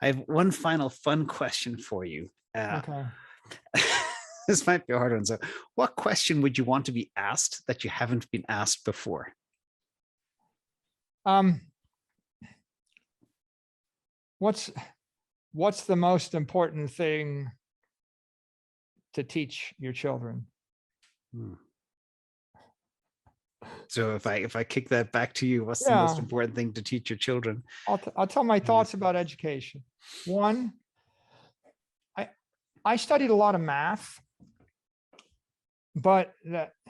I have one final fun question for you. Okay. This might be a hard one. So, what question would you want to be asked that you haven't been asked before? Um, what's the most important thing to teach your children? Hmm. So if I kick that back to you, what's the most Yeah, important thing to teach your children? I'll tell my thoughts about education. One, I I studied a lot of math, but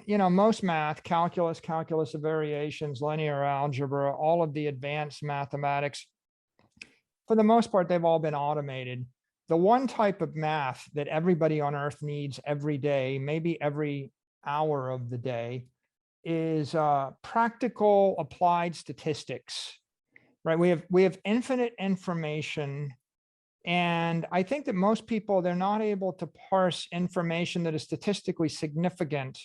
most math, calculus of variations, linear algebra, all of the advanced mathematics, for the most part, they've all been automated. The one type of math that everybody on earth needs every day, maybe every hour of the day, is practical applied statistics, right? We have infinite information. And I think that most people, they're not able to parse information that is statistically significant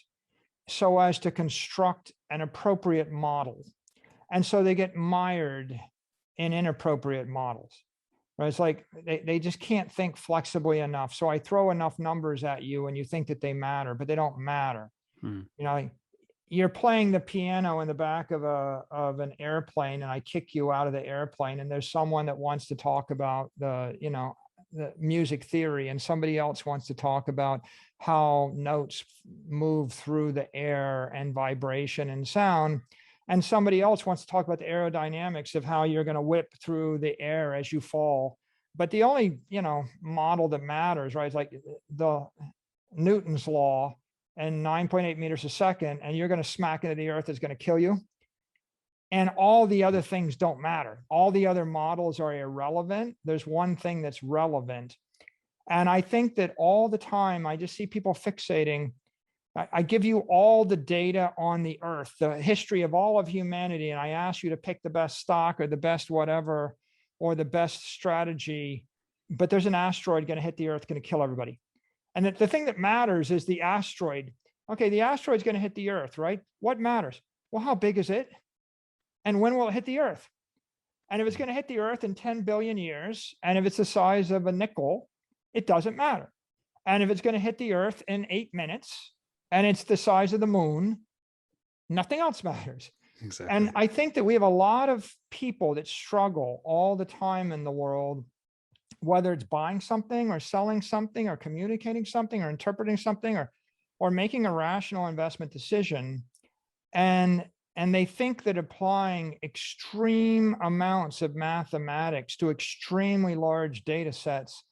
so as to construct an appropriate model. And so they get mired in inappropriate models. Right? It's like they just can't think flexibly enough. So I throw enough numbers at you and you think that they matter, but they don't matter. Hmm. Like, you're playing the piano in the back of an airplane, and I kick you out of the airplane, and there's someone that wants to talk about the music theory, and somebody else wants to talk about how notes move through the air and vibration and sound, and somebody else wants to talk about the aerodynamics of how you're going to whip through the air as you fall. But the only model that matters, right, is like the Newton's law and 9.8 meters a second, and you're going to smack into the earth, is going to kill you. And all the other things don't matter. All the other models are irrelevant. There's one thing that's relevant. And I think that all the time, I just see people fixating. I give you all the data on the earth, the history of all of humanity, and I ask you to pick the best stock or the best whatever, or the best strategy. But there's an asteroid going to hit the earth, going to kill everybody. And the thing that matters is the asteroid. Okay, the asteroid's going to hit the earth, right? What matters? Well, how big is it? And when will it hit the earth? And if it's going to hit the earth in 10 billion years, and if it's the size of a nickel, it doesn't matter. And if it's going to hit the earth in 8 minutes, and it's the size of the moon, nothing else matters. Exactly. And I think that we have a lot of people that struggle all the time in the world, whether it's buying something or selling something or communicating something or interpreting something or making a rational investment decision. And they think that applying extreme amounts of mathematics to extremely large data sets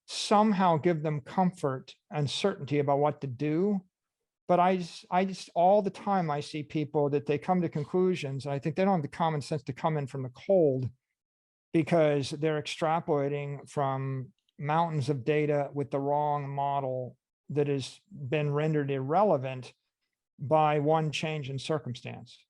somehow give them comfort and certainty about what to do. But I just all the time I see people that they come to conclusions, and I think they don't have the common sense to come in from the cold, because they're extrapolating from mountains of data with the wrong model that has been rendered irrelevant by one change in circumstance.